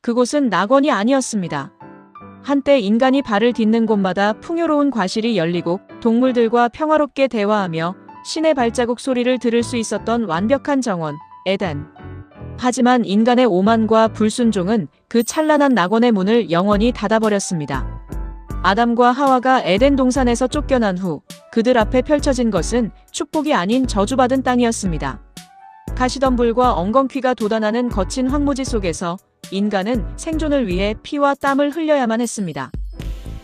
그곳은 낙원이 아니었습니다. 한때 인간이 발을 딛는 곳마다 풍요로운 과실이 열리고 동물들과 평화롭게 대화하며 신의 발자국 소리를 들을 수 있었던 완벽한 정원, 에덴. 하지만 인간의 오만과 불순종은 그 찬란한 낙원의 문을 영원히 닫아버렸습니다. 아담과 하와가 에덴 동산에서 쫓겨난 후 그들 앞에 펼쳐진 것은 축복이 아닌 저주받은 땅이었습니다. 가시덤불과 엉겅퀴가 돋아나는 거친 황무지 속에서 인간은 생존을 위해 피와 땀을 흘려야만 했습니다.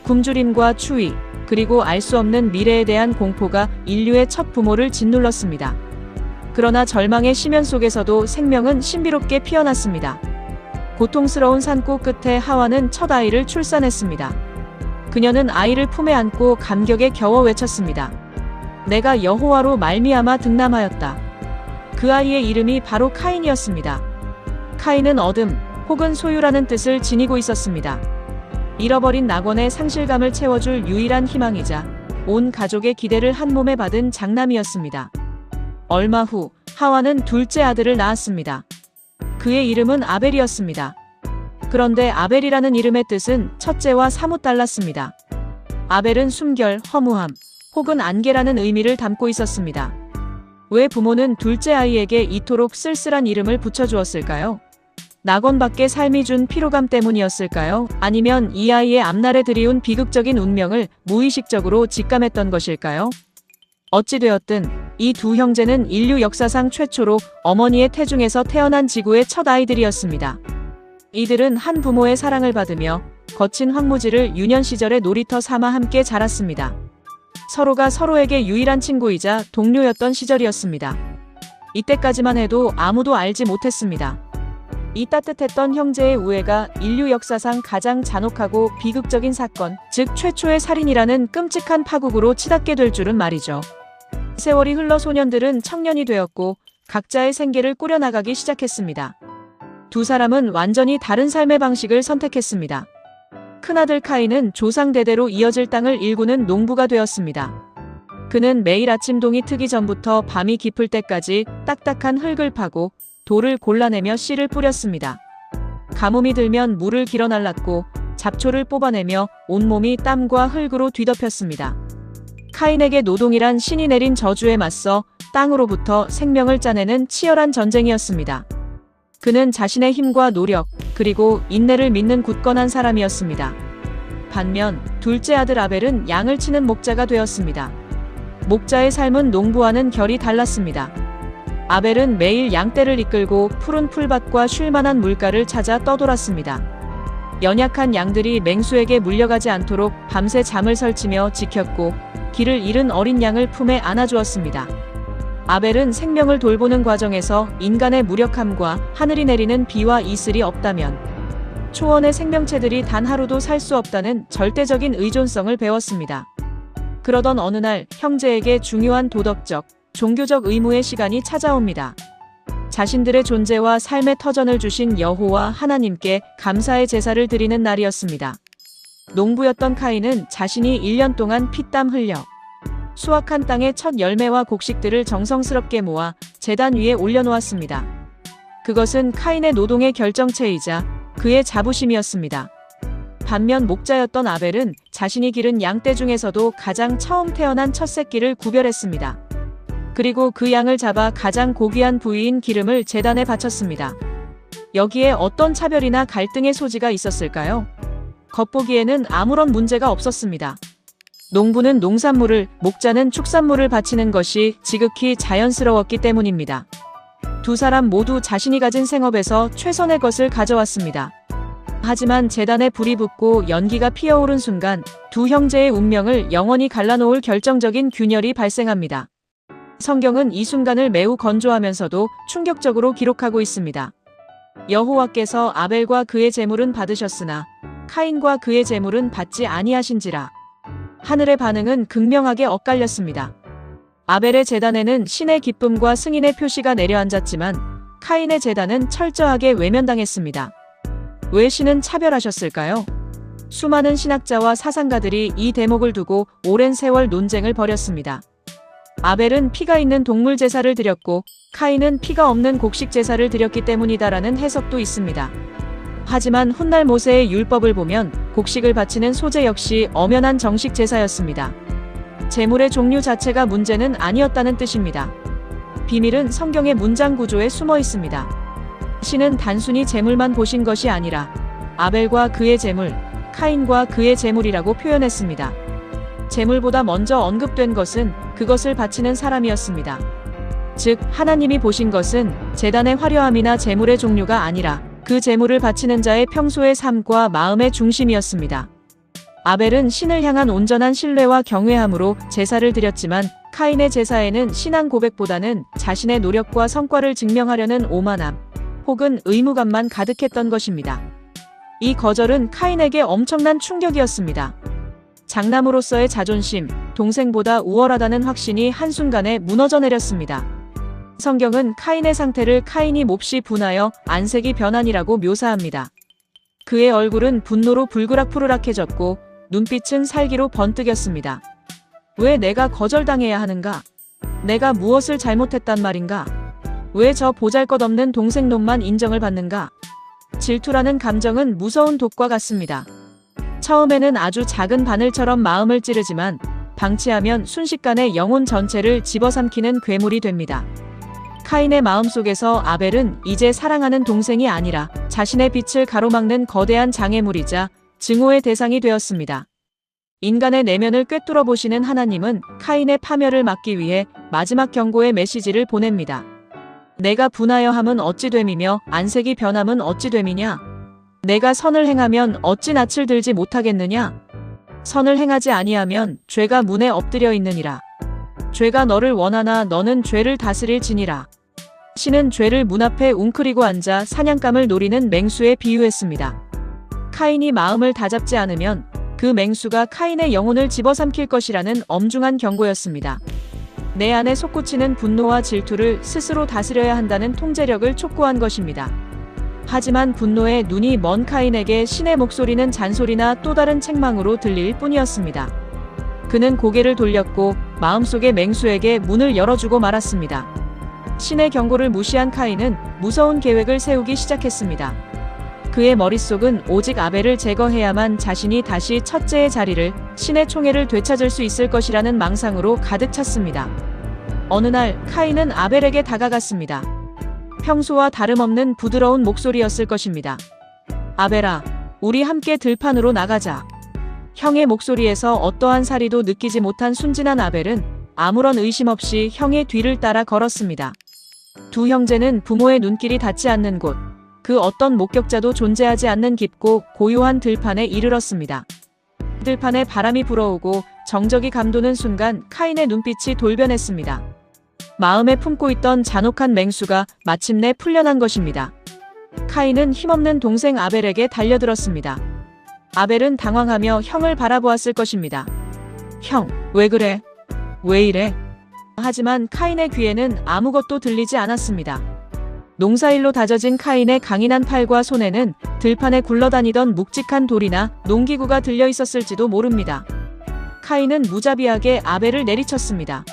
굶주림과 추위, 그리고 알 수 없는 미래에 대한 공포가 인류의 첫 부모를 짓눌렀습니다. 그러나 절망의 심연 속에서도 생명은 신비롭게 피어났습니다. 고통스러운 산고 끝에 하와는 첫 아이를 출산했습니다. 그녀는 아이를 품에 안고 감격에 겨워 외쳤습니다. 내가 여호와로 말미암아 득남하였다. 그 아이의 이름이 바로 카인이었습니다. 카인은 어둠 혹은 소유라는 뜻을 지니고 있었습니다. 잃어버린 낙원의 상실감을 채워줄 유일한 희망이자 온 가족의 기대를 한 몸에 받은 장남이었습니다. 얼마 후 하와는 둘째 아들을 낳았습니다. 그의 이름은 아벨이었습니다. 그런데 아벨이라는 이름의 뜻은 첫째와 사뭇 달랐습니다. 아벨은 숨결, 허무함, 혹은 안개라는 의미를 담고 있었습니다. 왜 부모는 둘째 아이에게 이토록 쓸쓸한 이름을 붙여주었을까요? 낙원 밖의 삶이 준 피로감 때문이었을까요? 아니면 이 아이의 앞날에 들이운 비극적인 운명을 무의식적으로 직감했던 것일까요? 어찌되었든 이 두 형제는 인류 역사상 최초로 어머니의 태중에서 태어난 지구의 첫 아이들이었습니다. 이들은 한 부모의 사랑을 받으며 거친 황무지를 유년 시절의 놀이터 삼아 함께 자랐습니다. 서로가 서로에게 유일한 친구이자 동료였던 시절이었습니다. 이때까지만 해도 아무도 알지 못했습니다. 이 따뜻했던 형제의 우애가 인류 역사상 가장 잔혹하고 비극적인 사건, 즉 최초의 살인이라는 끔찍한 파국으로 치닫게 될 줄은 말이죠. 세월이 흘러 소년들은 청년이 되었고 각자의 생계를 꾸려나가기 시작했습니다. 두 사람은 완전히 다른 삶의 방식을 선택했습니다. 큰아들 카인은 조상 대대로 이어질 땅을 일구는 농부가 되었습니다. 그는 매일 아침 동이 트기 전부터 밤이 깊을 때까지 딱딱한 흙을 파고 돌을 골라내며 씨를 뿌렸습니다. 가뭄이 들면 물을 길어날랐고 잡초를 뽑아내며 온몸이 땀과 흙으로 뒤덮였습니다. 카인에게 노동이란 신이 내린 저주에 맞서 땅으로부터 생명을 짜내는 치열한 전쟁이었습니다. 그는 자신의 힘과 노력, 그리고 인내를 믿는 굳건한 사람이었습니다. 반면 둘째 아들 아벨은 양을 치는 목자가 되었습니다. 목자의 삶은 농부와는 결이 달랐습니다. 아벨은 매일 양떼를 이끌고 푸른 풀밭과 쉴만한 물가를 찾아 떠돌았습니다. 연약한 양들이 맹수에게 물려가지 않도록 밤새 잠을 설치며 지켰고 길을 잃은 어린 양을 품에 안아주었습니다. 아벨은 생명을 돌보는 과정에서 인간의 무력함과 하늘이 내리는 비와 이슬이 없다면 초원의 생명체들이 단 하루도 살 수 없다는 절대적인 의존성을 배웠습니다. 그러던 어느 날 형제에게 중요한 도덕적, 종교적 의무의 시간이 찾아옵니다. 자신들의 존재와 삶의 터전을 주신 여호와 하나님께 감사의 제사를 드리는 날이었습니다. 농부였던 카인은 자신이 1년 동안 피땀 흘려 수확한 땅의 첫 열매와 곡식들을 정성스럽게 모아 제단 위에 올려놓았습니다. 그것은 카인의 노동의 결정체이자 그의 자부심이었습니다. 반면 목자였던 아벨은 자신이 기른 양떼 중에서도 가장 처음 태어난 첫 새끼를 구별했습니다. 그리고 그 양을 잡아 가장 고귀한 부위인 기름을 제단에 바쳤습니다. 여기에 어떤 차별이나 갈등의 소지가 있었을까요? 겉보기에는 아무런 문제가 없었습니다. 농부는 농산물을, 목자는 축산물을 바치는 것이 지극히 자연스러웠기 때문입니다. 두 사람 모두 자신이 가진 생업에서 최선의 것을 가져왔습니다. 하지만 제단에 불이 붙고 연기가 피어오른 순간 두 형제의 운명을 영원히 갈라놓을 결정적인 균열이 발생합니다. 성경은 이 순간을 매우 건조하면서도 충격적으로 기록하고 있습니다. 여호와께서 아벨과 그의 제물은 받으셨으나 카인과 그의 제물은 받지 아니하신지라. 하늘의 반응은 극명하게 엇갈렸습니다. 아벨의 제단에는 신의 기쁨과 승인의 표시가 내려앉았지만 카인의 제단은 철저하게 외면당했습니다. 왜 신은 차별하셨을까요? 수많은 신학자와 사상가들이 이 대목을 두고 오랜 세월 논쟁을 벌였습니다. 아벨은 피가 있는 동물 제사를 드렸고 카인은 피가 없는 곡식 제사를 드렸기 때문이다라는 해석도 있습니다. 하지만 훗날 모세의 율법을 보면 곡식을 바치는 소제 역시 엄연한 정식 제사였습니다. 제물의 종류 자체가 문제는 아니었다는 뜻입니다. 비밀은 성경의 문장 구조에 숨어 있습니다. 신은 단순히 제물만 보신 것이 아니라 아벨과 그의 제물, 카인과 그의 제물이라고 표현했습니다. 제물보다 먼저 언급된 것은 그것을 바치는 사람이었습니다. 즉, 하나님이 보신 것은 제단의 화려함이나 제물의 종류가 아니라 그 제물을 바치는 자의 평소의 삶과 마음의 중심이었습니다. 아벨은 신을 향한 온전한 신뢰와 경외함으로 제사를 드렸지만 카인의 제사에는 신앙 고백보다는 자신의 노력과 성과를 증명하려는 오만함 혹은 의무감만 가득했던 것입니다. 이 거절은 카인에게 엄청난 충격이었습니다. 장남으로서의 자존심, 동생보다 우월하다는 확신이 한순간에 무너져 내렸습니다. 성경은 카인의 상태를 카인이 몹시 분하여 안색이 변한이라고 묘사합니다. 그의 얼굴은 분노로 불그락푸르락해졌고 눈빛은 살기로 번뜩였습니다. 왜 내가 거절당해야 하는가? 내가 무엇을 잘못했단 말인가? 왜 저 보잘것없는 동생놈만 인정을 받는가? 질투라는 감정은 무서운 독과 같습니다. 처음에는 아주 작은 바늘처럼 마음을 찌르지만 방치하면 순식간에 영혼 전체를 집어삼키는 괴물이 됩니다. 카인의 마음속에서 아벨은 이제 사랑하는 동생이 아니라 자신의 빛을 가로막는 거대한 장애물이자 증오의 대상이 되었습니다. 인간의 내면을 꿰뚫어 보시는 하나님은 카인의 파멸을 막기 위해 마지막 경고의 메시지를 보냅니다. 내가 분하여 함은 어찌 됨이며 안색이 변함은 어찌 됨이냐? 내가 선을 행하면 어찌 낯을 들지 못하겠느냐? 선을 행하지 아니하면 죄가 문에 엎드려 있느니라. 죄가 너를 원하나 너는 죄를 다스릴 지니라. 신은 죄를 문 앞에 웅크리고 앉아 사냥감을 노리는 맹수에 비유했습니다. 카인이 마음을 다잡지 않으면 그 맹수가 카인의 영혼을 집어삼킬 것이라는 엄중한 경고였습니다. 내 안에 솟구치는 분노와 질투를 스스로 다스려야 한다는 통제력을 촉구한 것입니다. 하지만 분노에 눈이 먼 카인에게 신의 목소리는 잔소리나 또 다른 책망으로 들릴 뿐이었습니다. 그는 고개를 돌렸고 마음속의 맹수에게 문을 열어주고 말았습니다. 신의 경고를 무시한 카인은 무서운 계획을 세우기 시작했습니다. 그의 머릿속은 오직 아벨을 제거해야만 자신이 다시 첫째의 자리를, 신의 총애를 되찾을 수 있을 것이라는 망상으로 가득 찼습니다. 어느 날 카인은 아벨에게 다가갔습니다. 평소와 다름없는 부드러운 목소리였을 것입니다. 아벨아, 우리 함께 들판으로 나가자. 형의 목소리에서 어떠한 사리도 느끼지 못한 순진한 아벨은 아무런 의심 없이 형의 뒤를 따라 걸었습니다. 두 형제는 부모의 눈길이 닿지 않는 곳, 그 어떤 목격자도 존재하지 않는 깊고 고요한 들판에 이르렀습니다. 들판에 바람이 불어오고 정적이 감도는 순간 카인의 눈빛이 돌변했습니다. 마음에 품고 있던 잔혹한 맹수가 마침내 풀려난 것입니다. 카인은 힘없는 동생 아벨에게 달려들었습니다. 아벨은 당황하며 형을 바라보았을 것입니다. 형, 왜 그래? 왜 이래? 하지만 카인의 귀에는 아무것도 들리지 않았습니다. 농사일로 다져진 카인의 강인한 팔과 손에는 들판에 굴러다니던 묵직한 돌이나 농기구가 들려 있었을지도 모릅니다. 카인은 무자비하게 아벨을 내리쳤습니다.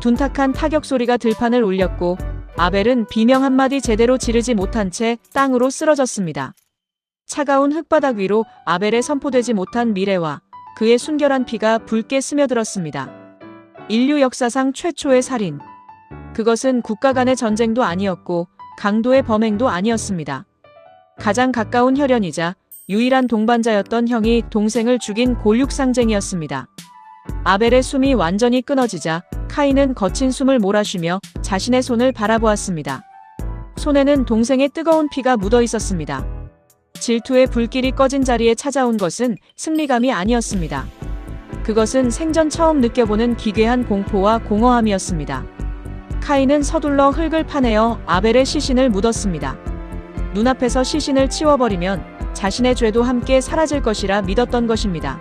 둔탁한 타격 소리가 들판을 울렸고 아벨은 비명 한마디 제대로 지르지 못한 채 땅으로 쓰러졌습니다. 차가운 흙바닥 위로 아벨의 선포되지 못한 미래와 그의 순결한 피가 붉게 스며들었습니다. 인류 역사상 최초의 살인. 그것은 국가 간의 전쟁도 아니었고 강도의 범행도 아니었습니다. 가장 가까운 혈연이자 유일한 동반자였던 형이 동생을 죽인 골육상쟁이었습니다. 아벨의 숨이 완전히 끊어지자 카인은 거친 숨을 몰아쉬며 자신의 손을 바라보았습니다. 손에는 동생의 뜨거운 피가 묻어 있었습니다. 질투의 불길이 꺼진 자리에 찾아온 것은 승리감이 아니었습니다. 그것은 생전 처음 느껴보는 기괴한 공포와 공허함이었습니다. 카인은 서둘러 흙을 파내어 아벨의 시신을 묻었습니다. 눈앞에서 시신을 치워버리면 자신의 죄도 함께 사라질 것이라 믿었던 것입니다.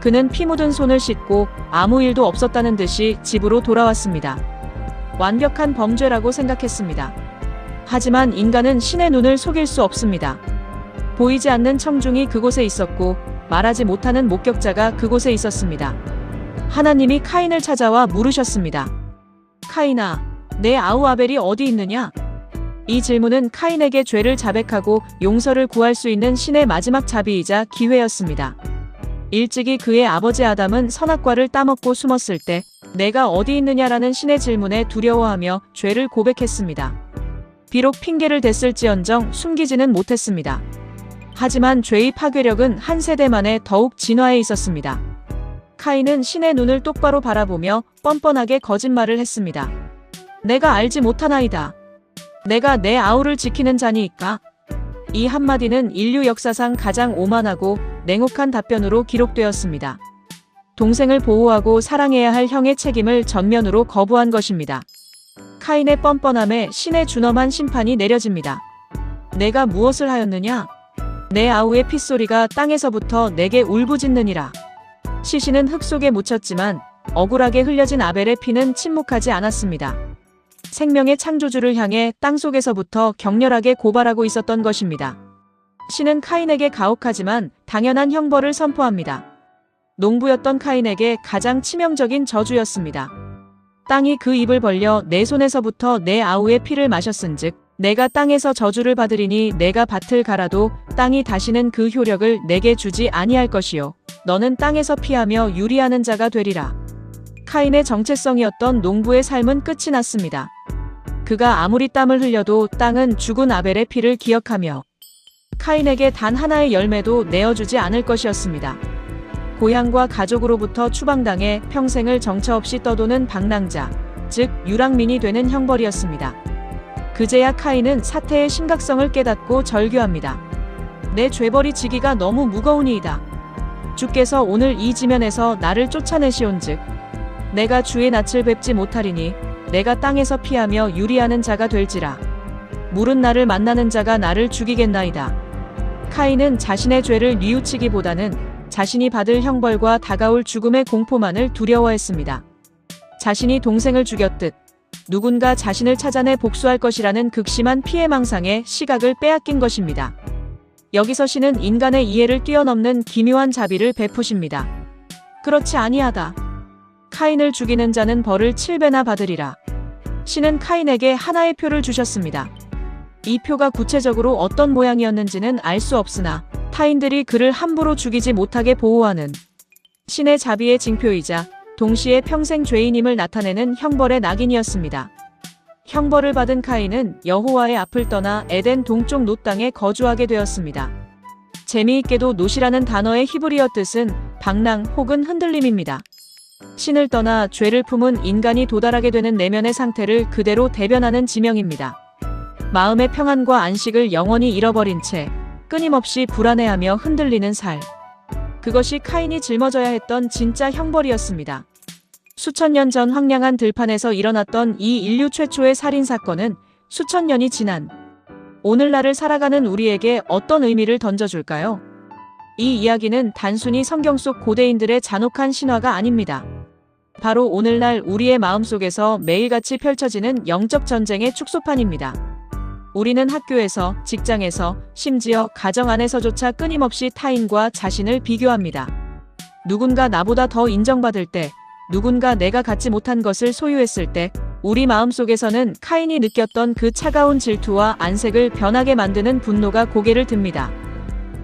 그는 피 묻은 손을 씻고 아무 일도 없었다는 듯이 집으로 돌아왔습니다. 완벽한 범죄라고 생각했습니다. 하지만 인간은 신의 눈을 속일 수 없습니다. 보이지 않는 청중이 그곳에 있었고 말하지 못하는 목격자가 그곳에 있었습니다. 하나님이 카인을 찾아와 물으셨습니다. 카인아, 내 아우 아벨이 어디 있느냐? 이 질문은 카인에게 죄를 자백하고 용서를 구할 수 있는 신의 마지막 자비이자 기회였습니다. 일찍이 그의 아버지 아담은 선악과를 따먹고 숨었을 때 내가 어디 있느냐라는 신의 질문에 두려워하며 죄를 고백했습니다. 비록 핑계를 댔을지언정 숨기지는 못했습니다. 하지만 죄의 파괴력은 한 세대 만에 더욱 진화해 있었습니다. 카인은 신의 눈을 똑바로 바라보며 뻔뻔하게 거짓말을 했습니다. 내가 알지 못하나이다. 내가 내 아우를 지키는 자니이까? 이 한마디는 인류 역사상 가장 오만하고 냉혹한 답변으로 기록되었습니다. 동생을 보호하고 사랑해야 할 형의 책임을 전면으로 거부한 것입니다. 카인의 뻔뻔함에 신의 준엄한 심판이 내려집니다. 내가 무엇을 하였느냐? 내 아우의 핏소리가 땅에서부터 내게 울부짖느니라. 시신은 흙 속에 묻혔지만 억울하게 흘려진 아벨의 피는 침묵하지 않았습니다. 생명의 창조주를 향해 땅속에서부터 격렬하게 고발하고 있었던 것입니다. 신은 카인에게 가혹하지만 당연한 형벌을 선포합니다. 농부였던 카인에게 가장 치명적인 저주였습니다. 땅이 그 입을 벌려 내 손에서부터 내 아우의 피를 마셨은즉 내가 땅에서 저주를 받으리니 내가 밭을 갈아도 땅이 다시는 그 효력을 내게 주지 아니할 것이요 너는 땅에서 피하며 유리하는 자가 되리라. 카인의 정체성이었던 농부의 삶은 끝이 났습니다. 그가 아무리 땀을 흘려도 땅은 죽은 아벨의 피를 기억하며 카인에게 단 하나의 열매도 내어주지 않을 것이었습니다. 고향과 가족으로부터 추방당해 평생을 정처 없이 떠도는 방랑자, 즉 유랑민이 되는 형벌이었습니다. 그제야 카인은 사태의 심각성을 깨닫고 절규합니다. 내 죄벌이 지기가 너무 무거우니이다. 주께서 오늘 이 지면에서 나를 쫓아내시온즉 내가 주의 낯을 뵙지 못하리니 내가 땅에서 피하며 유리하는 자가 될지라. 물은 나를 만나는 자가 나를 죽이겠나이다. 카인은 자신의 죄를 뉘우치기보다는 자신이 받을 형벌과 다가올 죽음의 공포만을 두려워했습니다. 자신이 동생을 죽였듯 누군가 자신을 찾아내 복수할 것이라는 극심한 피해망상에 시각을 빼앗긴 것입니다. 여기서 신은 인간의 이해를 뛰어넘는 기묘한 자비를 베푸십니다. 그렇지 아니하다. 카인을 죽이는 자는 벌을 7배나 받으리라. 신은 카인에게 하나의 표를 주셨습니다. 이 표가 구체적으로 어떤 모양이었는지는 알 수 없으나 타인들이 그를 함부로 죽이지 못하게 보호하는 신의 자비의 징표이자 동시에 평생 죄인임을 나타내는 형벌의 낙인이었습니다. 형벌을 받은 카인은 여호와의 앞을 떠나 에덴 동쪽 놋 땅에 거주하게 되었습니다. 재미있게도 놋이라는 단어의 히브리어 뜻은 방랑 혹은 흔들림입니다. 신을 떠나 죄를 품은 인간이 도달하게 되는 내면의 상태를 그대로 대변하는 지명입니다. 마음의 평안과 안식을 영원히 잃어버린 채 끊임없이 불안해하며 흔들리는 살. 그것이 카인이 짊어져야 했던 진짜 형벌이었습니다. 수천 년 전 황량한 들판에서 일어났던 이 인류 최초의 살인사건은 수천 년이 지난 오늘날을 살아가는 우리에게 어떤 의미를 던져줄까요? 이 이야기는 단순히 성경 속 고대인들의 잔혹한 신화가 아닙니다. 바로 오늘날 우리의 마음속에서 매일같이 펼쳐지는 영적 전쟁의 축소판입니다. 우리는 학교에서, 직장에서, 심지어 가정 안에서조차 끊임없이 타인과 자신을 비교합니다. 누군가 나보다 더 인정받을 때, 누군가 내가 갖지 못한 것을 소유했을 때, 우리 마음속에서는 카인이 느꼈던 그 차가운 질투와 안색을 변하게 만드는 분노가 고개를 듭니다.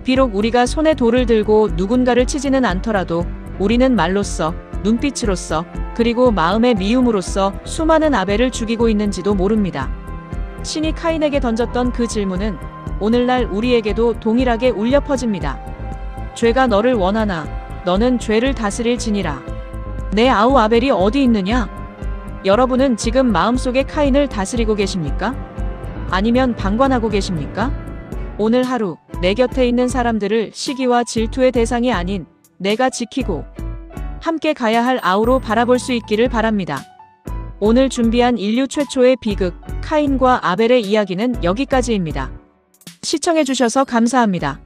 비록 우리가 손에 돌을 들고 누군가를 치지는 않더라도 우리는 말로써, 눈빛으로써, 그리고 마음의 미움으로써 수많은 아벨을 죽이고 있는지도 모릅니다. 신이 카인에게 던졌던 그 질문은 오늘날 우리에게도 동일하게 울려 퍼집니다. 죄가 너를 원하나 너는 죄를 다스릴 지니라. 내 아우 아벨이 어디 있느냐? 여러분은 지금 마음속에 카인을 다스리고 계십니까? 아니면 방관하고 계십니까? 오늘 하루 내 곁에 있는 사람들을 시기와 질투의 대상이 아닌 내가 지키고 함께 가야 할 아우로 바라볼 수 있기를 바랍니다. 오늘 준비한 인류 최초의 비극 카인과 아벨의 이야기는 여기까지입니다. 시청해주셔서 감사합니다.